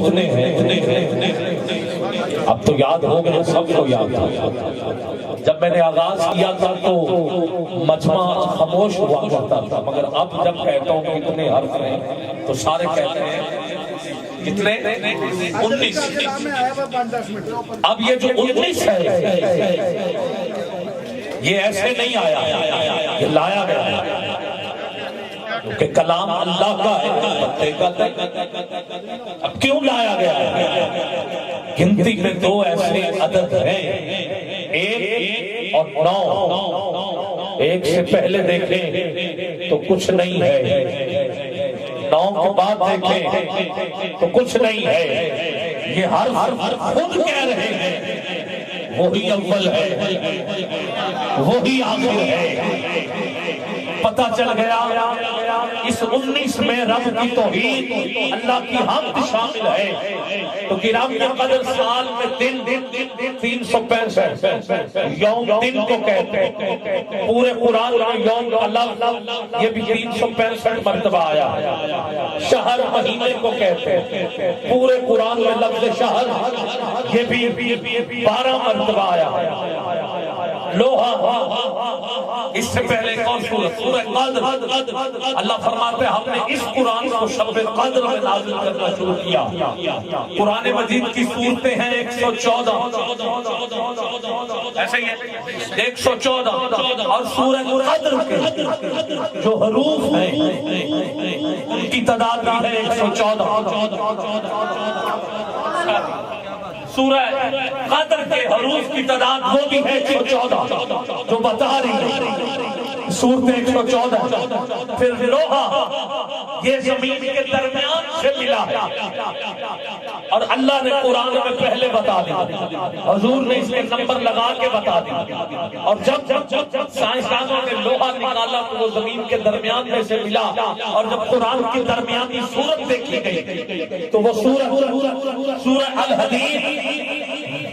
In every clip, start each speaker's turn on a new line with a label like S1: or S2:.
S1: اتنے ہیں اب تو یاد ہو گئے، سب کو یاد تھا۔ جب میں نے آغاز کیا تھا تو مجمع خاموش ہوا کرتا تھا، مگر اب جب کہتا ہوں کتنے حرف ہیں تو سارے کہتے ہیں کتنے؟ 19۔ اب یہ جو 19 ہے یہ ایسے نہیں آیا، یہ لایا گیا ہے کہ کلام اللہ کا ہے۔ اب کیوں لایا گیا ہے؟ گنتی میں دو ایسے عدد ہیں، 1 اور 9۔ 1 سے پہلے دیکھیں تو کچھ نہیں ہے، 9 کے بعد دیکھیں تو کچھ نہیں ہے۔ یہ حرف خود کہہ رہے ہیں وہی اول ہے، وہی آخر ہے۔ پتہ چل گیا اس 19 میں رب کی توحید، اللہ کی حمد شامل ہے۔ تو گرامی قدر سال میں دن 365 یوم دن کو کہتے ہیں، پورے قرآن میں یوم کا لفظ یہ بھی 365 مرتبہ آیا ہے۔ شہر مہینے کو کہتے ہیں، پورے قرآن میں لفظ شہر یہ بھی 12 مرتبہ آیا ہے۔ لوہا، اس سے پہلے کون سورت؟ سورہ قدر۔ اللہ فرماتے ہیں ہم نے اس قرآن کو شب قدر میں نازل کرنا شروع کیا۔ قرآن مجید کی صورتیں ہیں 114، ایسے ہی ہے 114، اور سورہ قدر کے جو حروف ہیں ان کی تعداد بھی ہے 114۔ سورہ قدر کے حروف کی تعداد وہ بھی ہے 114 جو بتا رہی ہے سورت 114۔ پھر لوہا یہ زمین کے درمیان سے ملا ہے، اور اللہ نے قرآن میں پہلے بتا دیا، حضور نے اس کے نمبر لگا کے بتا دیا، اور جب سائنسدانوں نے لوہا نکالا تو وہ زمین کے درمیان میں سے ملا، اور جب قرآن کی درمیانی صورت دیکھی گئی تو وہ سورہ الحدید،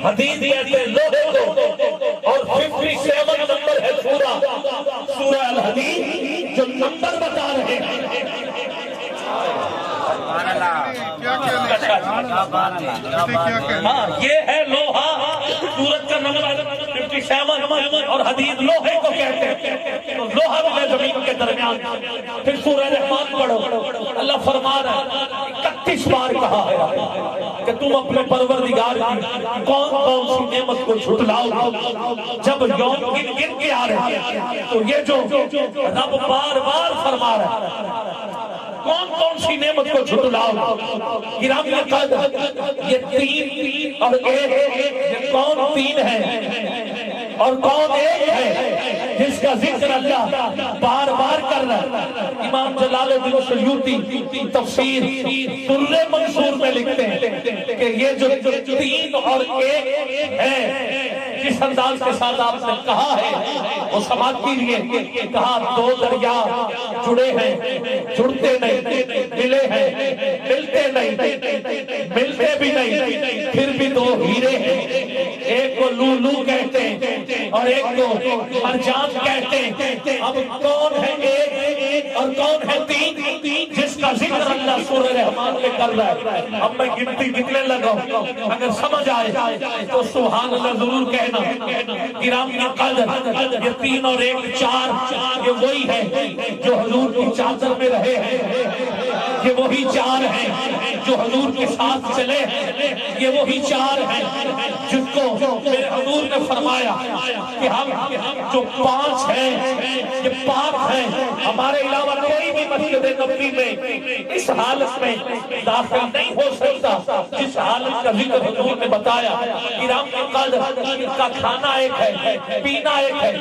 S1: حدید کہتے ہیں لوہے کو، اور 57 نمبر ہے سورہ الحدید جو نمبر بتا رہے ہیں۔ ہاں یہ ہے لوہا، سورت کا نمبر 57، اور حدید لوہے کو کہتے ہیں، لوہا ہے زمین کے درمیان۔ پھر سورہ رحمان پڑھو، اللہ فرما رہا ہے 31 بار کہا ہے کہ تم اپنے پروردگار کی کون کون سی نعمت کو جھٹلاؤ۔ جب یوم گن گن کے آ رہے ہیں تو یہ جو رب بار بار فرما رہا ہے کون کون سی نعمت کو جھٹلاؤ۔ گرامی قدر یہ 3 اور 1، یہ کون 3 ہے اور کون 1 ہے جس کا ذکر اللہ بار بار کر رہا ہے؟ امام جلال الدین سیوطی تفسیر در منصور میں لکھتے ہیں کہ یہ جو 3 اور 1 ہے، جس انداز کے ساتھ آپ نے کہا ہے وہ سماعت کیجیے۔ کہا 2 دریا جڑے ہیں، جڑتے نہیں، ملے ہیں، ملتے نہیں، ملتے بھی نہیں، پھر بھی 2 ہیرے ہیں، ایک کو لولو کہتے ہیں اور ایک کو مرجان کہتے ہیں۔ اب کون ہے 1 اور کون ہے 3 جس کا ذکر اللہ سورہ رحمان میں کر رہا ہے؟ اب میں گنتی گننے لگا ہوں، اگر سمجھ آئے تو سبحان اللہ ضرور کہنا۔ گرامی قدر یہ 3 اور 1 4 یہ وہی ہے جو حضور کی چادر میں رہے ہیں، یہ وہی 4 ہیں جو حضور کے ساتھ چلے ہیں، یہ وہی 4 ہیں جن کو میرے حضور نے فرمایا کہ ہم جو 5 ہیں یہ پاک ہیں، ہمارے علاوہ کوئی بھی مسجد نبوی میں اس حالت میں داخل نہیں ہو سکتا جس حالت کا ذکر حضور نے بتایا۔ گرامی قدر ان کا کھانا ایک ہے، پینا ایک ہے۔